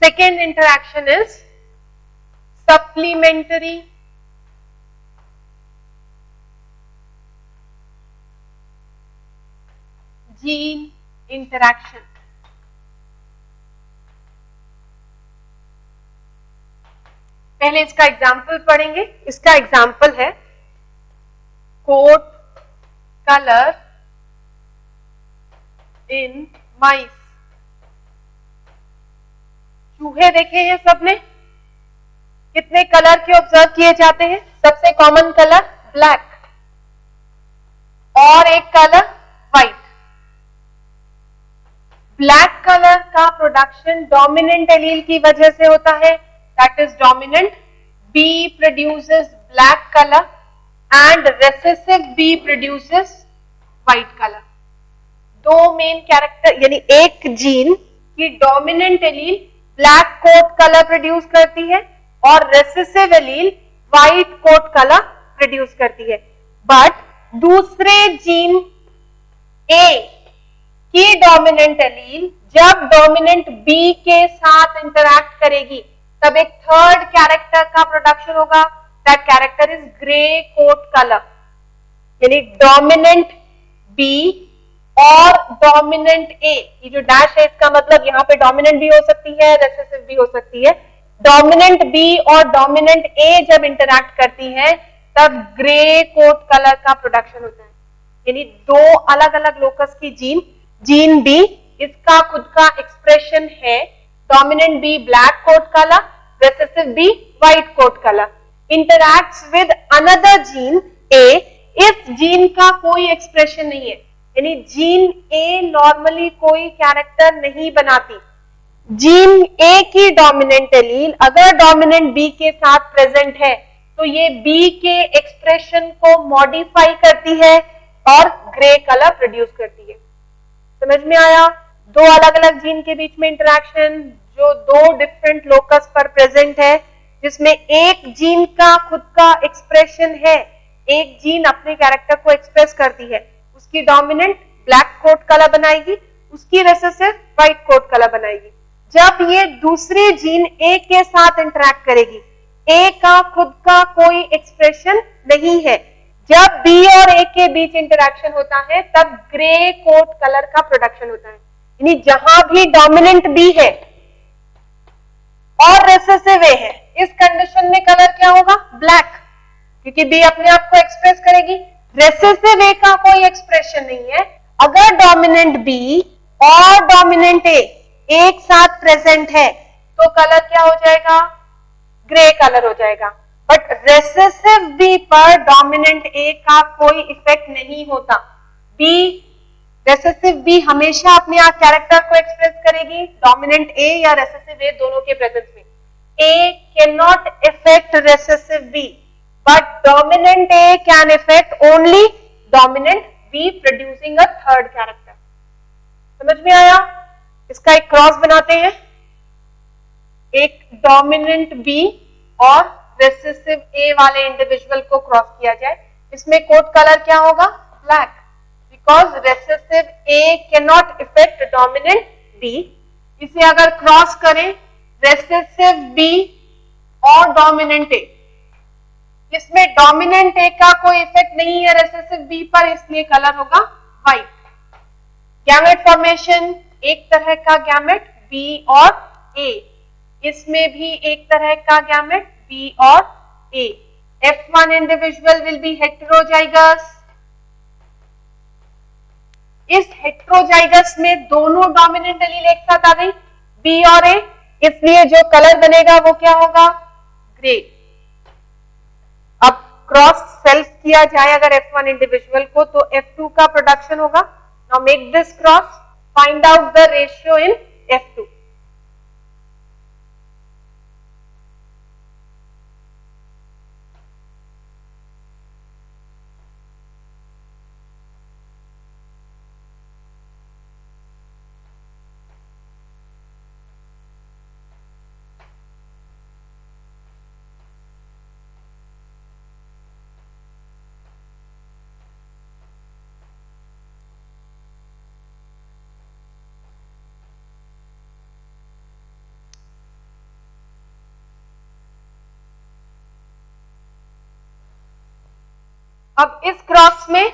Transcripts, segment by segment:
Second interaction is supplementary gene interaction. पहले इसका example पढ़ेंगे. इसका एग्जाम्पल है कोट कलर इन माइस. चूहे देखे हैं सबने. कितने कलर के ऑब्जर्व किए जाते हैं? सबसे कॉमन कलर ब्लैक और एक कलर व्हाइट. ब्लैक कलर का प्रोडक्शन डोमिनेंट एलील की वजह से होता है, that is dominant. B produces black colour and recessive b produces white colour. दो मेन कैरेक्टर यानी एक जीन की dominant allele black coat colour produce करती है और recessive allele white coat colour produce करती है. बट दूसरे जीन ए की डोमिनेंट एलील जब डोमिनेंट बी के साथ इंटरैक्ट करेगी तब एक थर्ड कैरेक्टर का प्रोडक्शन होगा. That character is grey coat colour. यानी डोमिनेंट बी और डोमिनेंट ए, ये जो डैश है इसका मतलब यहाँ पे डोमिनेंट भी हो सकती है, रेसेसिव भी हो सकती है. डोमिनेंट बी और डोमिनेंट ए जब इंटरैक्ट करती है तब ग्रे कोट कलर का प्रोडक्शन होता है. यानी दो अलग अलग लोकस की जीन. जीन बी इसका खुद का एक्सप्रेशन है dominant B black coat colour, recessive b white coat colour. Interacts with another gene A. इस जीन का कोई एक्सप्रेशन नहीं है, यानी जीन ए नॉर्मली कोई कैरेक्टर नहीं बनाती. जीन ए की डोमिनेंट एलील अगर डोमिनेंट बी के साथ प्रेजेंट है तो ये बी के एक्सप्रेशन को मॉडिफाई करती है और ग्रे कलर प्रोड्यूस करती है. समझ में आया? दो अलग अलग जीन के बीच में इंटरैक्शन जो दो डिफरेंट लोकस पर प्रेजेंट है, जिसमें एक जीन का खुद का एक्सप्रेशन है, एक जीन अपने कैरेक्टर को एक्सप्रेस करती है. उसकी डोमिनेंट ब्लैक कोट कलर बनाएगी, उसकी रेसेसिव व्हाइट कोट कलर बनाएगी. जब ये दूसरी जीन ए के साथ इंटरैक्ट करेगी, ए का खुद का कोई एक्सप्रेशन नहीं है. जब बी और ए के बीच इंटरैक्शन होता है तब ग्रे कोट कलर का प्रोडक्शन होता है. यानी जहां भी डोमिनेंट बी है और रेसेसिव ए है, इस कंडीशन में कलर क्या होगा? ब्लैक, क्योंकि बी अपने आप को एक्सप्रेस करेगी. रेसेसिव ए का कोई एक्सप्रेशन नहीं है. अगर डोमिनेंट बी और डोमिनेंट ए एक साथ प्रेजेंट है तो कलर क्या हो जाएगा? ग्रे कलर हो जाएगा. बट रेसेसिव बी पर डोमिनेंट ए का कोई इफेक्ट नहीं होता. बी रेसेसिव बी हमेशा अपने आप कैरेक्टर को एक्सप्रेस करेगी डोमिनेंट ए या रेसेसिव ए दोनों के प्रेजेंस में. A cannot affect recessive B, but dominant A can affect only dominant B, producing a third character. समझ में आया? इसका एक क्रॉस बनाते हैं. एक डोमिनेंट B और रेसेसिव A वाले इंडिविजुअल को क्रॉस किया जाए. इसमें कोट कलर क्या होगा? Black, because recessive A cannot affect dominant B. इसे अगर क्रॉस करें रेसेसिव B और डोमिनेंट A, इसमें डोमिनेंट ए का कोई इफेक्ट नहीं है रेसेसिव बी पर, इसलिए कलर होगा व्हाइट. गैमेट फॉर्मेशन एक तरह का गैमेट बी और ए. इसमें भी एक तरह का गैमेट बी और ए. F1 individual will be heterozygous. इस हेटेरोजाइगस में दोनों डोमिनेंट एलील एक साथ आ गई, बी और ए, इसलिए जो कलर बनेगा वो क्या होगा? ग्रे. अब क्रॉस सेल्फ किया जाए अगर F1 इंडिविजुअल को तो F2 का प्रोडक्शन होगा. Now make this cross, find out the ratio in F2. अब इस क्रॉस में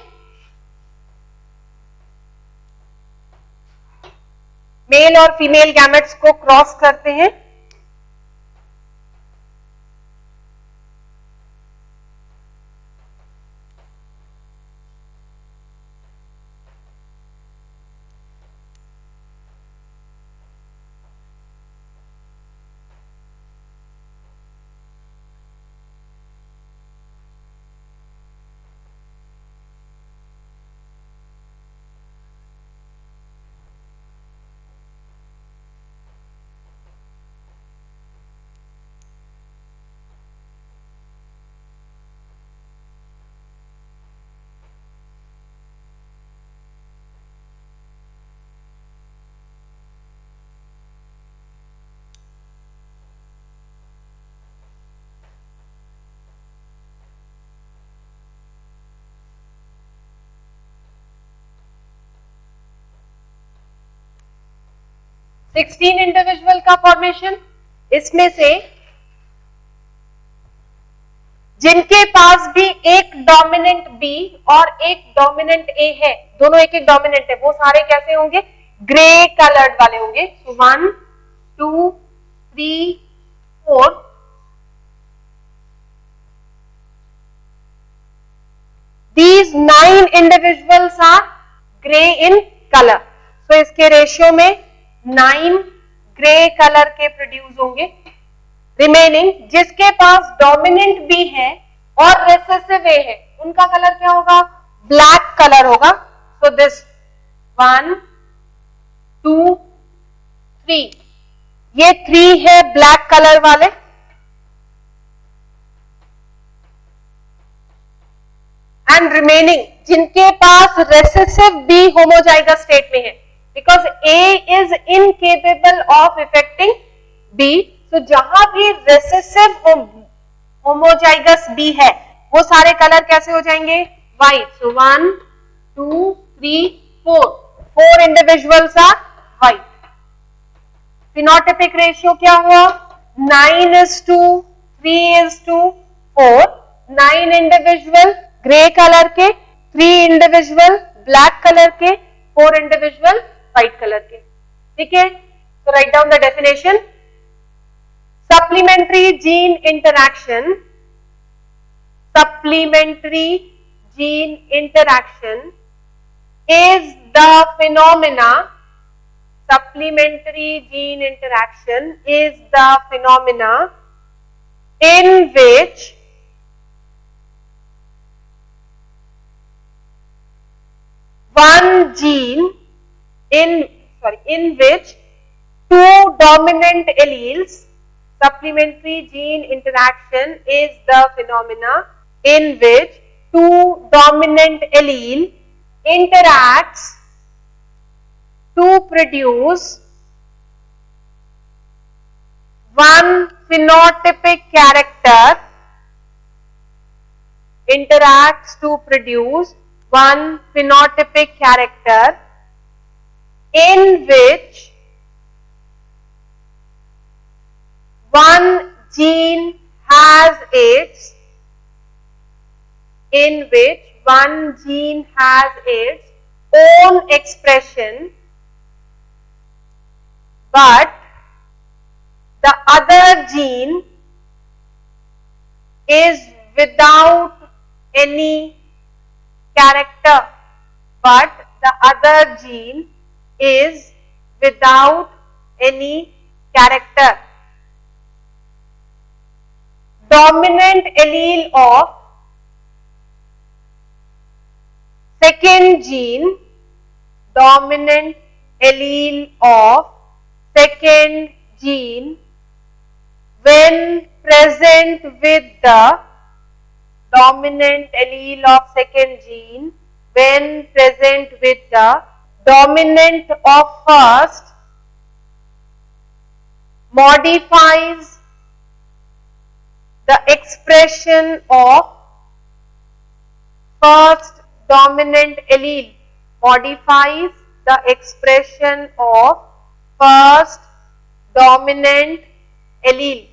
मेल और फीमेल गैमेट्स को क्रॉस करते हैं। सिक्सटीन इंडिविजुअल का फॉर्मेशन, इसमें से जिनके पास भी एक डोमिनेंट बी और एक डोमिनेंट ए है, दोनों एक एक डोमिनेंट है, वो सारे कैसे होंगे? ग्रे कलर्ड वाले होंगे। सो 1 2 3 4 these 9 individuals are gray in color. So इसके रेशियो में 9 ग्रे कलर के प्रोड्यूस होंगे। रिमेनिंग जिसके पास डोमिनेंट बी है और रिसेसिव ए है, उनका कलर क्या होगा? ब्लैक कलर होगा। सो दिस 1 2 3, ये 3 है ब्लैक कलर वाले। एंड रिमेनिंग जिनके पास रेसेसिव बी होमोजाइगस स्टेट में है, because A is incapable of affecting B, तो जहां भी रेसेसिव होमोजाइगस बी है वो सारे कलर कैसे हो जाएंगे? White. So 1 2 3 4 individuals are white. Phenotypic ratio क्या हुआ? 9:2 3:4। 9 इंडिविजुअल ग्रे कलर के, 3 इंडिविजुअल ब्लैक कलर के, 4 इंडिविजुअल व्हाइट कलर के। ठीक है, तो right down the definition. Supplementary gene interaction, supplementary gene interaction is the phenomena, supplementary gene interaction is the phenomena in which one gene in which two dominant alleles, supplementary gene interaction is the phenomena in which two dominant allele interacts to produce one phenotypic character, interacts to produce one phenotypic character in which one gene has its own expression, but the other gene is without any character, but the other gene is without any character. Dominant allele of second gene, dominant allele of second gene when present with the dominant allele of second gene when present with the dominant of first modifies the expression of first dominant allele, modifies the expression of first dominant allele.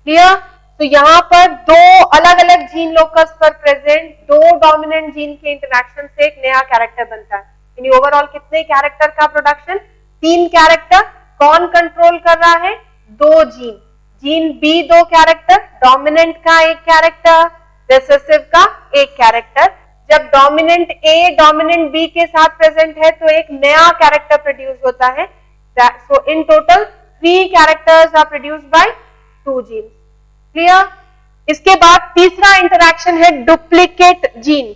Clear? तो यहाँ पर दो अलग अलग gene locus पर present दो dominant gene के interaction से एक नया कैरेक्टर बनता है। यानी ओवरऑल कितने कैरेक्टर का प्रोडक्शन? 3 कैरेक्टर। कौन कंट्रोल कर रहा है? 2 gene. Gene B 2 character, dominant का 1 कैरेक्टर, रिसेसिव का 1 कैरेक्टर। जब डोमिनेंट ए डोमिनेंट बी के साथ प्रेजेंट है तो एक नया कैरेक्टर प्रोड्यूस होता है। So in total 3 characters are produced by 2 gene. Clear? इसके बाद तीसरा इंटरैक्शन है duplicate gene.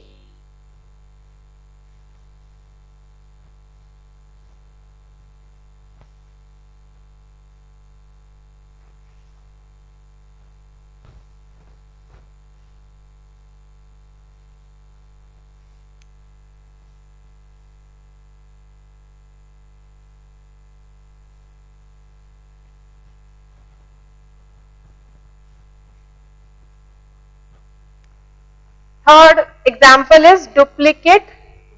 Third example is duplicate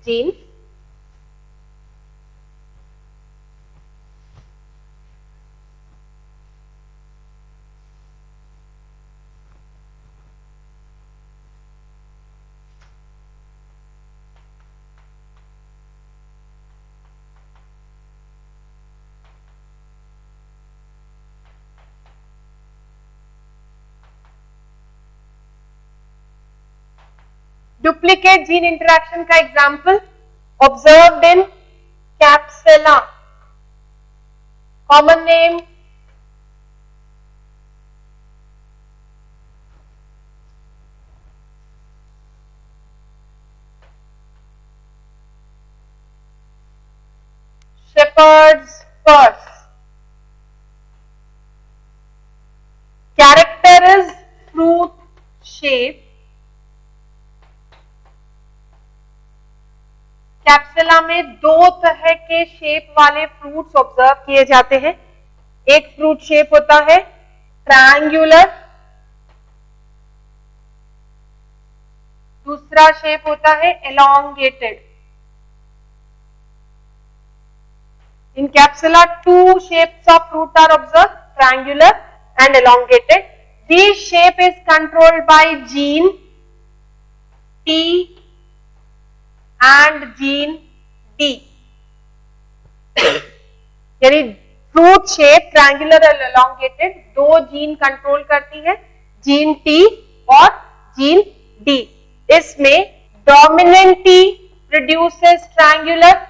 gene. Duplicate gene interaction का example observed in Capsella. Common name shepherd's purse. Character is fruit shape. Capsella में 2 तरह के shape वाले fruits observe किए जाते हैं। एक फ्रूट शेप होता है ट्रायंगुलर, दूसरा शेप होता है elongated. In Capsella 2 shapes of fruit are observed, triangular and elongated. This shape is controlled by gene T and gene D. यानी फ्रूट शेप ट्रायंगुलर और एलोंगेटेड 2 जीन कंट्रोल करती है, gene T और gene D। इसमें dominant T produces triangular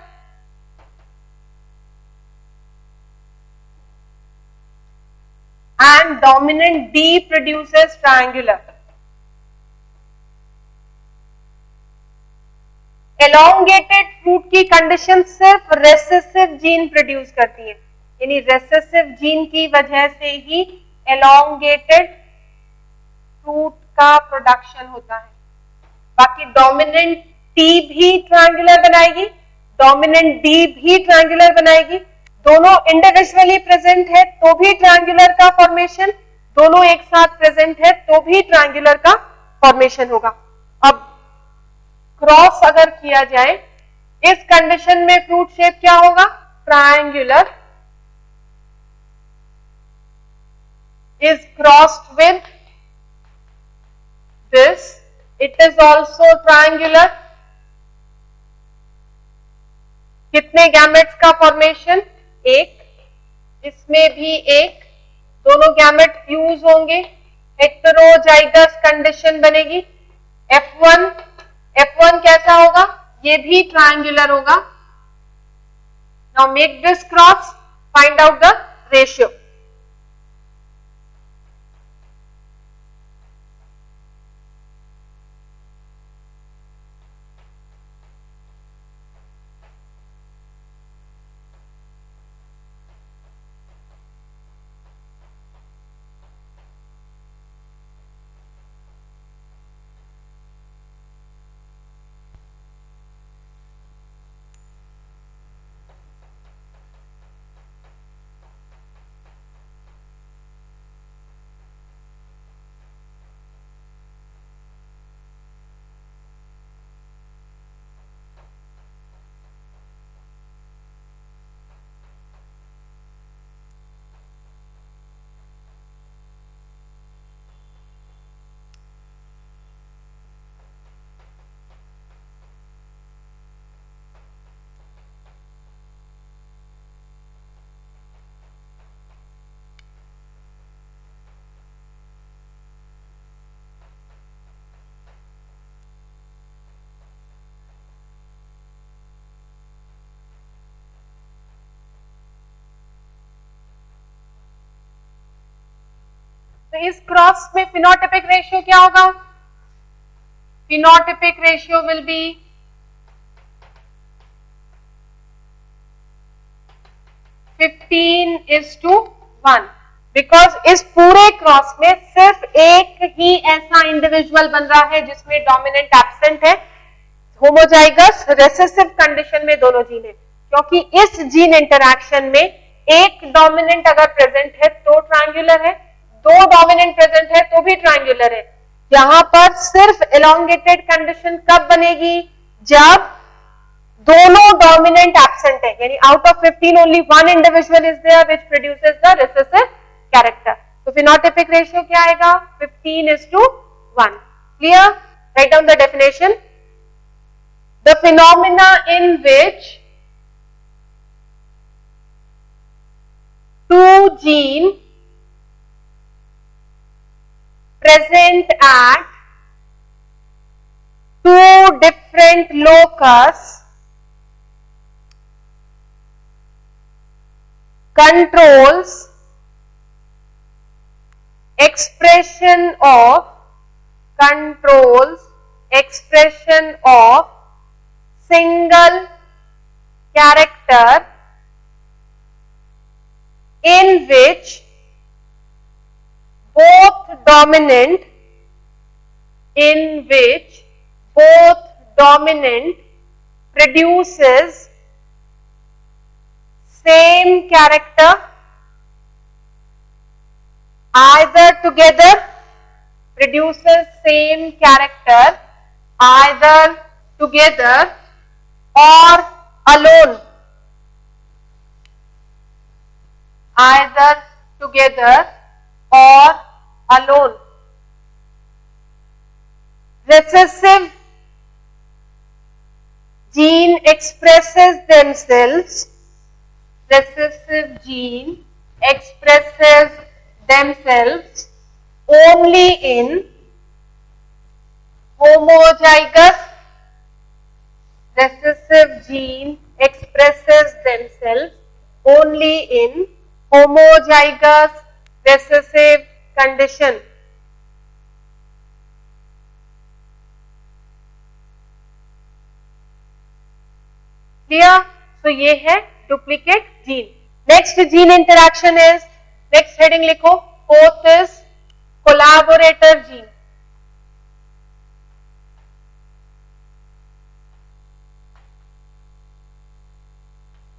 and dominant D produces triangular. Elongated fruit की condition सिर्फ recessive gene produce करती है, यानी रेसेसिव जीन की वजह से ही elongated फ्रूट का प्रोडक्शन होता है। बाकी डोमिनेंट T भी ट्रायंगुलर बनाएगी, डोमिनेंट D भी ट्रायंगुलर बनाएगी। दोनों इंडिविजुअली प्रेजेंट है तो भी ट्रायंगुलर का फॉर्मेशन, दोनों एक साथ प्रेजेंट है तो भी ट्रायंगुलर का फॉर्मेशन होगा। अब क्रॉस अगर किया जाए इस कंडीशन में फ्रूट शेप क्या होगा? Triangular is crossed with this, it is also triangular. कितने गैमेट्स का फॉर्मेशन? एक, इसमें भी एक, दोनों गैमेट फ्यूज होंगे, हेटेरोजाइगस कंडीशन बनेगी। F1 कैसा होगा? ये भी ट्रायंगुलर होगा। Now make this cross, find out the ratio. तो इस क्रॉस में फिनोटाइपिक रेशियो क्या होगा? Phenotypic ratio will be 15:1 because इस पूरे क्रॉस में सिर्फ एक ही ऐसा इंडिविजुअल बन रहा है जिसमें डोमिनेंट एब्सेंट है, होमोजाइगस रिसेसिव कंडीशन में दोनों जीन है, क्योंकि इस जीन इंटरैक्शन में एक डोमिनेंट अगर प्रेजेंट है तो ट्रायंगुलर है, दो डोमिनेंट प्रेजेंट है तो भी ट्रायंगुलर है। यहां पर सिर्फ एलोंगेटेड कंडीशन कब बनेगी? जब दोनों डोमिनेंट एब्सेंट है, यानी out of 15 only one individual is there which produces the recessive character. तो फिनोटाइपिक रेशियो क्या आएगा? 15:1। Clear? Right down the definition. The phenomena in which two genes present at two different locus controls expression of single character in which both dominant produces same character either together or alone, recessive gene expresses themselves only in homozygous recessive condition. Clear? तो ये है duplicate gene. Next gene interaction is, next heading लिखो, fourth is collaborator gene.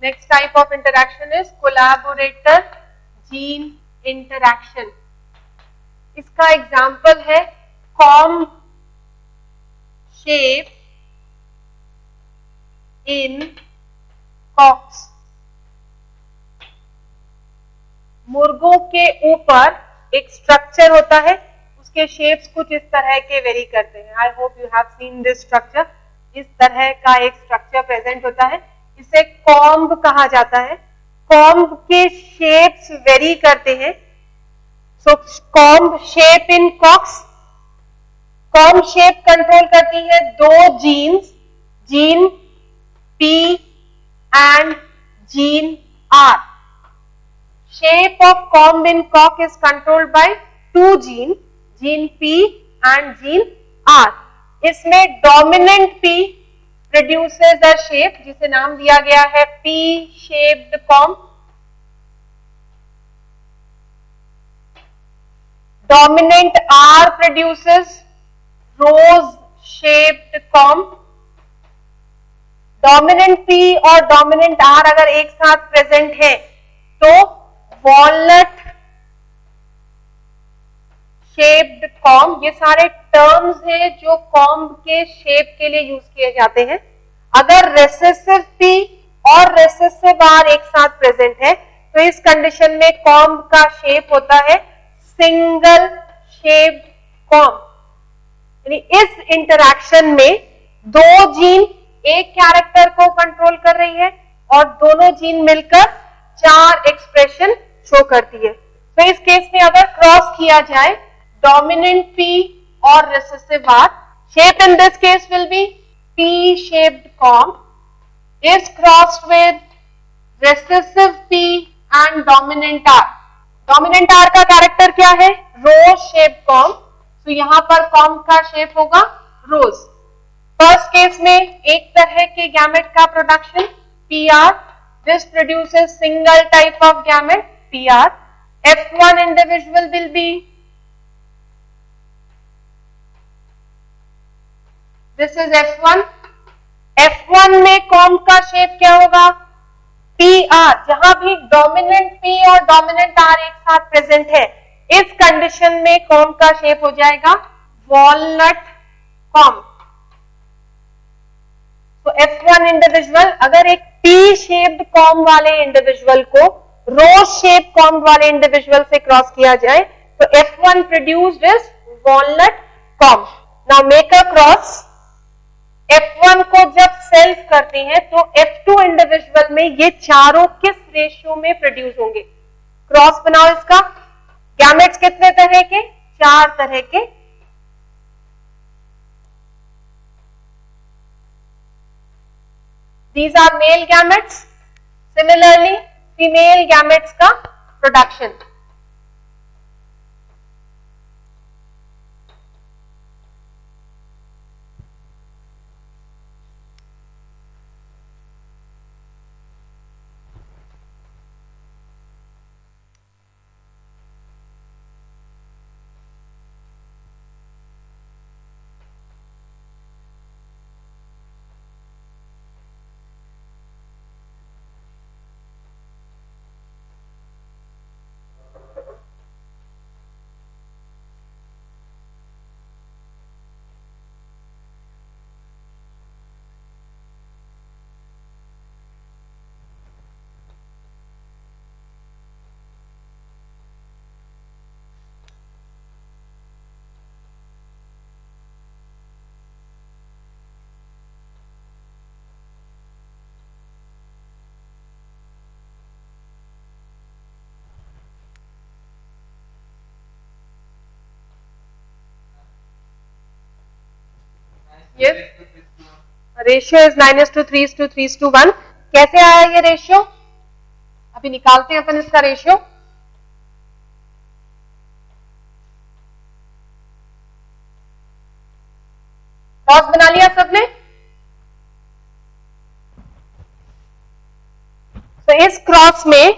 Next type of interaction is collaborator gene interaction. इसका example है comb shape in cocks. मुर्गों के ऊपर एक स्ट्रक्चर होता है, उसके शेप्स कुछ इस तरह के वेरी करते हैं। I hope you have seen this structure. इस तरह का एक स्ट्रक्चर प्रेजेंट होता है, इसे कॉम्ब कहा जाता है। कॉम्ब के शेप्स वेरी करते हैं। So comb shape in cocks, comb shape control करती है दो genes, gene P and gene R. Shape of comb in cock is controlled by two gene, gene P and gene R. इसमें dominant P produces a shape जिसे नाम दिया गया है P shaped comb, dominant R produces rose shaped comb। dominant P और dominant R अगर एक साथ प्रेजेंट है तो walnut shaped comb। ये सारे टर्म्स हैं जो कॉम्ब के शेप के लिए यूज किए जाते हैं। अगर रेसेसिव P और रेसेसिव R एक साथ प्रेजेंट है तो इस कंडीशन में कॉम्ब का शेप होता है सिंगल शेप्ड कॉम्ब। यानी इस इंटरैक्शन में दो जीन एक कैरेक्टर को कंट्रोल कर रही है और दोनों जीन मिलकर चार एक्सप्रेशन शो करती है। तो इस केस में अगर क्रॉस किया जाए dominant P or recessive R, shape in this case will be P-shaped comb is crossed with recessive P and dominant R. dominant R का कैरेक्टर क्या है? रो शेप कॉम्ब, तो यहां पर कॉम्ब का शेप होगा रोज। फर्स्ट केस में एक तरह के गैमेट का production PR, this produces single type of gamete PR। F1 individual will be, this is F1। F1 में कॉम्ब का शेप क्या होगा PR, जहां भी डोमिनेंट P और डोमिनेंट R एक साथ प्रेजेंट है, इस कंडीशन में कॉम्ब का शेप हो जाएगा वॉलनट कॉम्ब। तो F1 इंडिविजुअल अगर एक P शेप्ड कॉम्ब वाले इंडिविजुअल को रो शेप कॉम्ब वाले इंडिविजुअल से क्रॉस किया जाए तो F1 produced is walnut comb. Now make a cross. F1 को जब सेल्फ करते हैं तो F2 इंडिविजुअल में ये चारों किस रेशियो में प्रोड्यूस होंगे? क्रॉस बनाओ इसका। गैमेट्स कितने तरह के? 4 तरह के। These are male gametes. Similarly, female gametes का प्रोडक्शन। Yes, ratio is 9:3:3:1। कैसे आया ये रेशियो? अभी निकालते हैं अपन इसका रेशियो। क्रॉस बना लिया सबने? तो इस क्रॉस में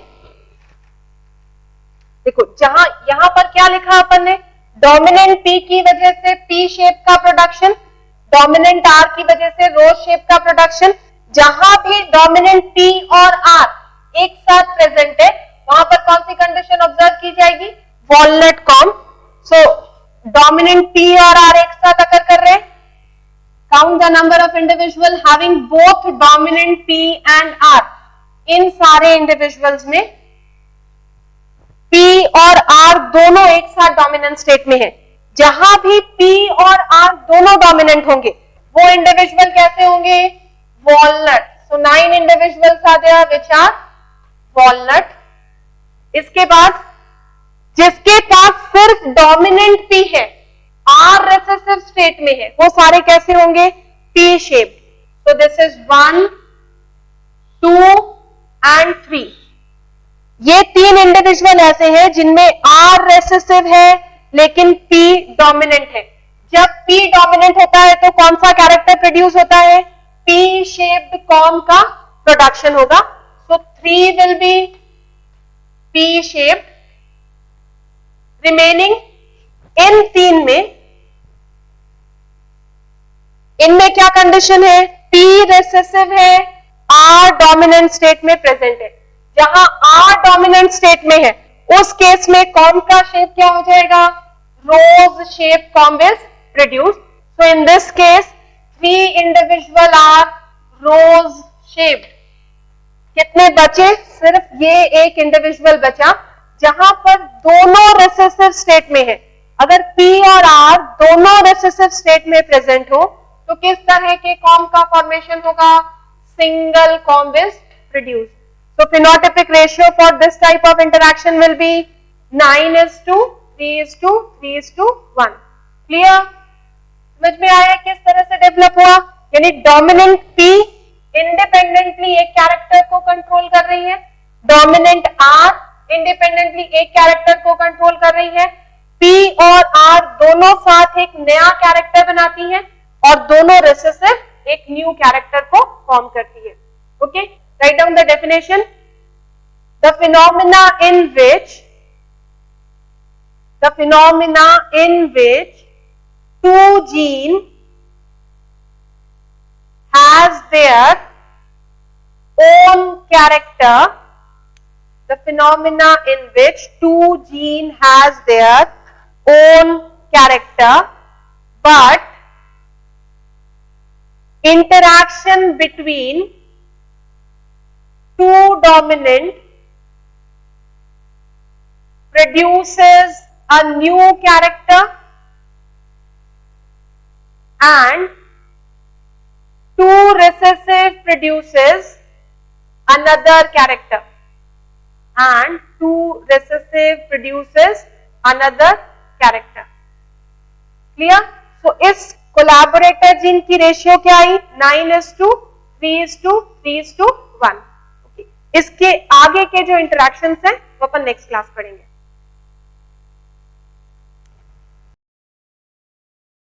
देखो, जहां यहां पर क्या लिखा अपन ने, डोमिनेंट P की वजह से P शेप का प्रोडक्शन, डोमिनेंट R की वजह से रोज शेप का प्रोडक्शन। जहां भी डोमिनेंट P और R एक साथ प्रेजेंट है वहां पर कौन सी कंडीशन ऑब्जर्व की जाएगी? Walnut comb. सो डोमिनेंट P और R एक साथ अकर कर रहे हैं। Count the number of individual having both dominant P and R। इन सारे इंडिविजुअल्स में P और R दोनों एक साथ डोमिनेंट स्टेट में है। जहां भी P और R दोनों डोमिनेंट होंगे वो इंडिविजुअल कैसे होंगे? Walnut. So 9 individuals are there which are walnut. इसके बाद जिसके पास सिर्फ डोमिनेंट P है, R रिसेसिव स्टेट में है, वो सारे कैसे होंगे? P shaped. So this is 1, 2 and 3। ये 3 इंडिविजुअल ऐसे हैं जिनमें R रिसेसिव है लेकिन P डोमिनेंट है। जब P डोमिनेंट होता है तो कौन सा कैरेक्टर प्रोड्यूस होता है? P शेप्ड कॉम्ब का प्रोडक्शन होगा। सो 3 will be P shaped. Remaining in 3 में, इनमें क्या कंडीशन है? P रिसेसिव है, R डोमिनेंट स्टेट में प्रेजेंट है। जहां R डोमिनेंट स्टेट में है उस केस में कॉम्ब का शेप क्या हो जाएगा? Rose shape comb is produce. So in this case 3 individual are rose shaped. कितने बचे? सिर्फ ये एक इंडिविजुअल बचा जहां पर दोनों रिसेसिव स्टेट में है। अगर P और R दोनों रिसेसिव स्टेट में प्रेजेंट हो तो किस तरह के कॉम्ब का फॉर्मेशन होगा? Single comb is produce. So phenotypic ratio for this type of interaction will be 9:3:3:1. Clear? समझ में आया किस तरह से डेवलप हुआ? यानी डोमिनेंट P इंडिपेंडेंटली एक कैरेक्टर को कंट्रोल कर रही है, डोमिनेंट R इंडिपेंडेंटली एक कैरेक्टर को कंट्रोल कर रही है। P और R दोनों साथ एक नया कैरेक्टर बनाती हैं और दोनों रिसेसिव एक न्यू कैरेक्टर को फॉर्म करती है. Okay, right down the definition. The phenomena in which two genes has their own character, the phenomena in which two genes has their own character, but interaction between two dominant produces a new character and two recessive produces another character and two recessive produces another character. Clear? So इस collaborator gene की ratio क्या आई? 9:3:3:1. Okay, इसके आगे के जो interactions हैं वो अपन next class पढ़ेंगे.